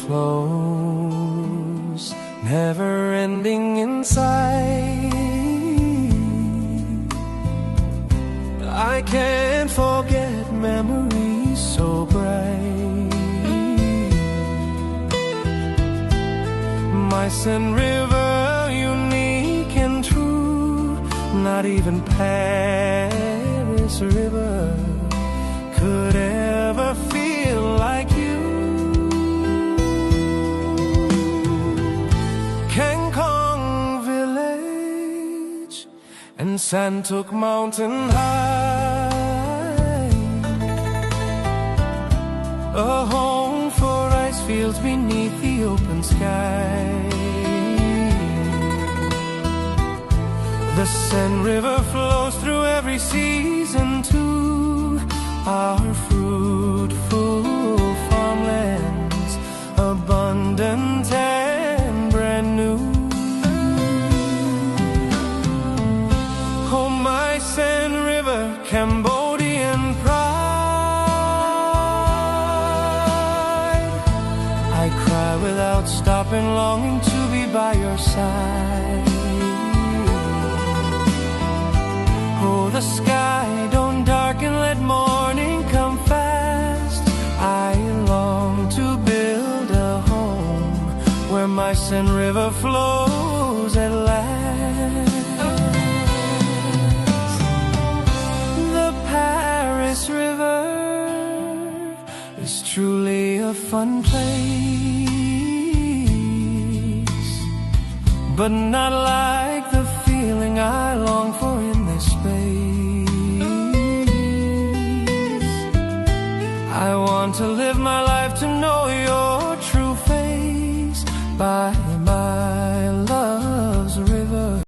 flows, never ending in sight. I can't forget memories so bright. My Sin River, unique and true, not even Paris River could ever feel like you. Kangkong Village and Santuk Mountain High, a home for ice fields beneath the open sky. The Seine River flows through every season too, our fruitful farmlands, abundant and brand new. Oh, my Seine River, Cambodian pride, I cry without stopping, longing to be by your side. Oh, the sky don't darken, let morning come fast. I long to build a home where my Seine River flows at last. The Paris River is truly a fun place, but not like the feeling I long for in this space. I want to live my life